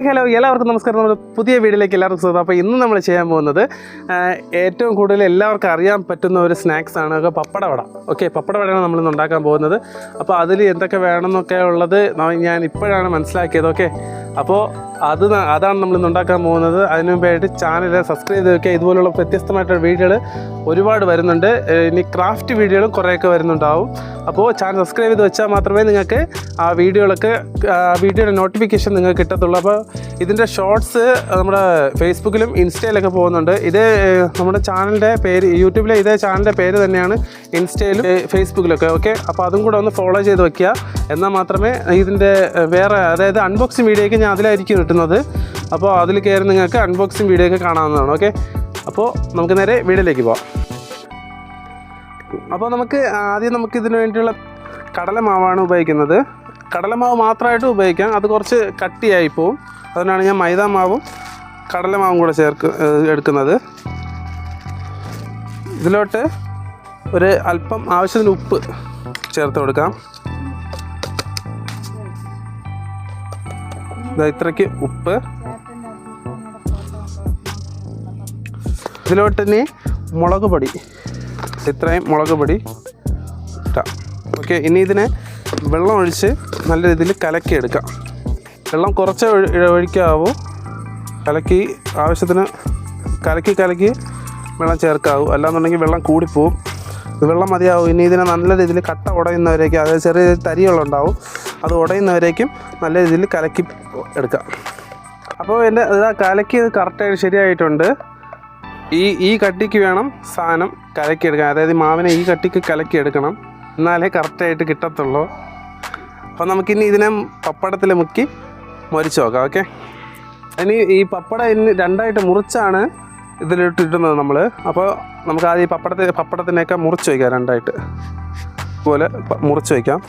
Hello എല്ലാവർക്കും നമസ്കാരം. നമ്മുടെ പുതിയ വീഡിയോയിലേക്ക് എല്ലാവർക്കും സ്വാഗതം. അപ്പോൾ ഇന്ന് നമ്മൾ ചെയ്യാൻ പോകുന്നത് ഏറ്റവും കൂടുതൽ എല്ലാവർക്കും അറിയാൻ പറ്റുന്ന ഒരു സ്നാക്സ് ആണ് പപ്പടവട. ഓക്കെ, പപ്പടവടയാണ് നമ്മളിന്ന് ഉണ്ടാക്കാൻ പോകുന്നത്. അപ്പോൾ അതിൽ എന്തൊക്കെ വേണമെന്നൊക്കെ ഉള്ളത് ഞാൻ ഇപ്പോഴാണ് മനസ്സിലാക്കിയത്. ഓക്കെ, അപ്പോൾ അതാണ് നമ്മളിന്ന് ഉണ്ടാക്കാൻ പോകുന്നത്. അതിനു മുമ്പായിട്ട് ചാനൽ സബ്സ്ക്രൈബ് ചെയ്ത് വെക്കുക. ഇതുപോലുള്ള വ്യത്യസ്തമായിട്ടുള്ള വീഡിയോകൾ ഒരുപാട് വരുന്നുണ്ട്. ഇനി ക്രാഫ്റ്റ് വീഡിയോകളും കുറേയൊക്കെ വരുന്നുണ്ടാവും. അപ്പോൾ ചാനൽ സബ്സ്ക്രൈബ് ചെയ്ത് വെച്ചാൽ മാത്രമേ നിങ്ങൾക്ക് ആ വീഡിയോയുടെ നോട്ടിഫിക്കേഷൻ നിങ്ങൾക്ക് കിട്ടത്തുള്ളൂ. അപ്പോൾ ഇതിൻ്റെ ഷോർട്സ് നമ്മുടെ ഫേസ്ബുക്കിലും ഇൻസ്റ്റയിലൊക്കെ പോകുന്നുണ്ട്. ഇത് നമ്മുടെ ചാനലിൻ്റെ പേര്, യൂട്യൂബിലെ ഇതേ ചാനലിൻ്റെ പേര് തന്നെയാണ് ഇൻസ്റ്റയിലും ഫേസ്ബുക്കിലൊക്കെ. ഓക്കെ, അപ്പോൾ അതും കൂടെ ഒന്ന് ഫോളോ ചെയ്ത് വെക്കുക. എന്നാൽ മാത്രമേ ഇതിൻ്റെ വേറെ, അതായത് അൺബോക്സിങ് വീഡിയോയ്ക്ക് ഞാൻ അതിലായിരിക്കും കിട്ടുന്നത്. അപ്പോൾ അതിൽ കയറി നിങ്ങൾക്ക് അൺബോക്സിങ് വീഡിയോ ഒക്കെ കാണാവുന്നതാണ്. ഓക്കെ, അപ്പോൾ നമുക്ക് നേരെ വീഡിയോയിലേക്ക് പോകാം. അപ്പോൾ ആദ്യം ഇതിനു വേണ്ടിയുള്ള കടലമാവാണ് ഉപയോഗിക്കുന്നത്. കടലമാവ് മാത്രമായിട്ട് ഉപയോഗിക്കാം, അത് കുറച്ച് കട്ടിയായി പോവും. അതുകൊണ്ടാണ് ഞാൻ മൈദ മാവും കടലമാവും കൂടെ എടുക്കുന്നത്. ഇതിലോട്ട് ഒരു അല്പം ആവശ്യത്തിന് ഉപ്പ് ചേർത്ത് കൊടുക്കാം. ഇത്രയ്ക്ക് ഉപ്പ്. ഇതിലോട്ട് ഇനി മുളക് പൊടി, ഇത്രയും മുളക് പൊടി ഇട്ടാം. ഓക്കെ, ഇനി ഇതിനെ വെള്ളം ഒഴിച്ച് നല്ല രീതിയിൽ കലക്കിയെടുക്കാം. വെള്ളം കുറച്ച് ഒഴിക്കാവൂ. ആവശ്യത്തിന് കലക്കി വെള്ളം ചേർക്കാവൂ, അല്ലാന്നുണ്ടെങ്കിൽ വെള്ളം കൂടിപ്പോവും. വെള്ളം മതിയാവും. ഇനി ഇതിനെ നല്ല രീതിയിൽ കട്ട ഉടയുന്നവരേക്കും, അതായത് ചെറിയ തരികളുണ്ടാവും, അത് ഉടയുന്നവരേക്കും നല്ല രീതിയിൽ കലക്കി എടുക്കാം. അപ്പോൾ എൻ്റെ കലക്കി കറക്റ്റായിട്ട് ശരിയായിട്ടുണ്ട്. ഈ കട്ടിക്ക് വേണം സാധനം കലക്കിയെടുക്കാൻ, അതായത് മാവിനെ ഈ കട്ടിക്ക് കലക്കിയെടുക്കണം, എന്നാലേ കറക്റ്റായിട്ട് കിട്ടത്തുള്ളൂ. അപ്പോൾ നമുക്കിനി ഇതിനെ പപ്പടത്തിൽ മുക്കി മൊരിച്ച് നോക്കാം. ഓക്കെ, ഇനി ഈ പപ്പടം ഇനി രണ്ടായിട്ട് മുറിച്ചാണ് ഇതിലിട്ട് ഇടുന്നത് നമ്മൾ. അപ്പോൾ നമുക്ക് ആദ്യം ഈ പപ്പടത്തിനെയൊക്കെ മുറിച്ച് വയ്ക്കാം. രണ്ടായിട്ട് പോലെ മുറിച്ച് വയ്ക്കാം.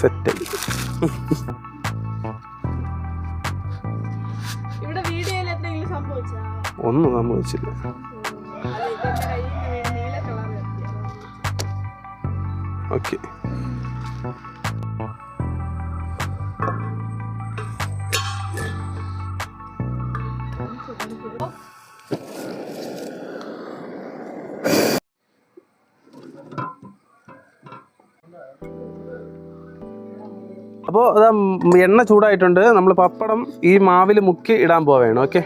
സെറ്റ്. ഒന്നും സംഭവിച്ചില്ല. ഓക്കെ, അപ്പോൾ എണ്ണ ചൂടായിട്ടുണ്ട്. നമ്മൾ പപ്പടം ഈ മാവിൽ മുക്കി ഇടാൻ പോവുകയാണ്. ഓക്കെ,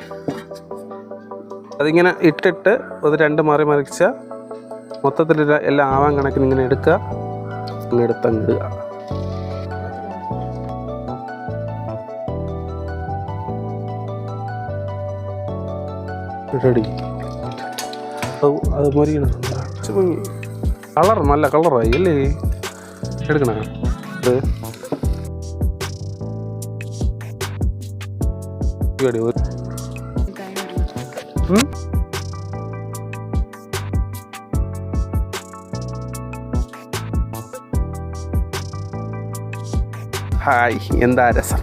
അതിങ്ങനെ ഇട്ടിട്ട് ഒരു രണ്ട് മറിച്ചാൽ മൊത്തത്തിൽ എല്ലാം ആവാൻ കണക്കിന് ഇങ്ങനെ എടുക്കുക. എടുത്തങ്ങിടുക. റെഡി. അത് മൊരിക്കണം. കളർ നല്ല കളറായി അല്ലേ? എടുക്കണ അത് ഹായ്, എന്താ രസം.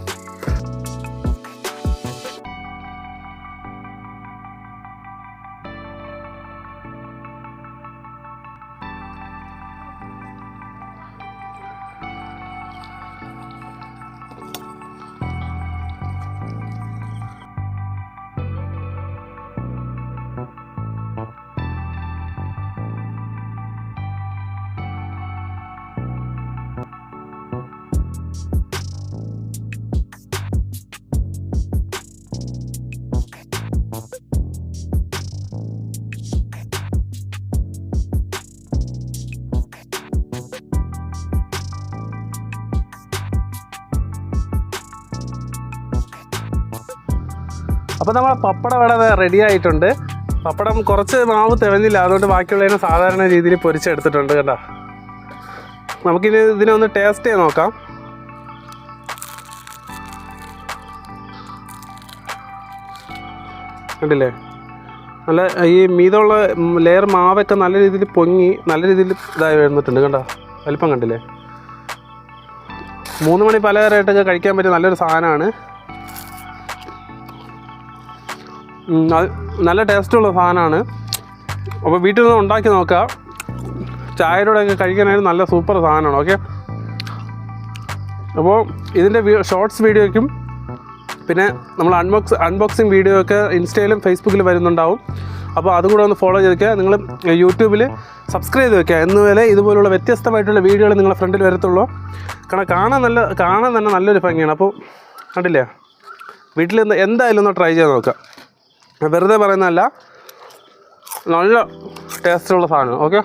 അപ്പോൾ നമ്മൾ പപ്പടവട റെഡി ആയിട്ടുണ്ട്. പപ്പടം കുറച്ച് മാവ് തികഞ്ഞില്ല, അതുകൊണ്ട് ബാക്കിയുള്ളതിനെ സാധാരണ രീതിയിൽ പൊരിച്ചെടുത്തിട്ടുണ്ട്. കേട്ടോ, ഇതിനെ ഒന്ന് ടേസ്റ്റ് ചെയ്ത് നോക്കാം. കണ്ടില്ലേ, നല്ല ഈ മീതമുള്ള ലെയർ മാവൊക്കെ നല്ല രീതിയിൽ പൊങ്ങി നല്ല രീതിയിൽ ഇതായി വരുന്നിട്ടുണ്ട്. കണ്ടോ, വലിപ്പം കണ്ടില്ലേ? 3 മണി പലഹാരമായിട്ടൊക്കെ കഴിക്കാൻ പറ്റിയ നല്ലൊരു സാധനമാണ്. നല്ല ടേസ്റ്റുള്ള സാധനമാണ്. അപ്പോൾ വീട്ടിൽ നിന്ന് ഉണ്ടാക്കി നോക്കുക. ചായയോടെയൊക്കെ കഴിക്കാനായിട്ട് നല്ല സൂപ്പർ സാധനമാണ്. ഓക്കെ, അപ്പോൾ ഇതിൻ്റെ ഷോർട്സ് വീഡിയോയ്ക്കും പിന്നെ നമ്മൾ അൺബോക്സിങ് വീഡിയോ ഒക്കെ ഇൻസ്റ്റയിലും ഫേസ്ബുക്കിലും വരുന്നുണ്ടാവും. അപ്പോൾ അതും കൂടെ ഒന്ന് ഫോളോ ചെയ്ത് വെക്കുക. നിങ്ങൾ യൂട്യൂബിൽ സബ്സ്ക്രൈബ് ചെയ്ത് വെക്കുക. എന്നുവരെ ഇതുപോലുള്ള വ്യത്യസ്തമായിട്ടുള്ള വീഡിയോകൾ നിങ്ങളുടെ ഫ്രണ്ടിൽ വരത്തുള്ളൂ. കാരണം കാണാൻ തന്നെ നല്ലൊരു ഭംഗിയാണ്. അപ്പോൾ കണ്ടില്ലേ, വീട്ടിൽ നിന്ന് എന്തായാലും ഒന്ന് ട്രൈ ചെയ്ത് നോക്കുക. വെറുതെ പറയുന്നതല്ല, നല്ല ടേസ്റ്റുള്ള സാധനം. ഓക്കെ,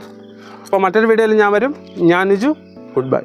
അപ്പോൾ മറ്റൊരു വീഡിയോയിൽ ഞാൻ വരും. ഞാൻ നിജു. Good bye.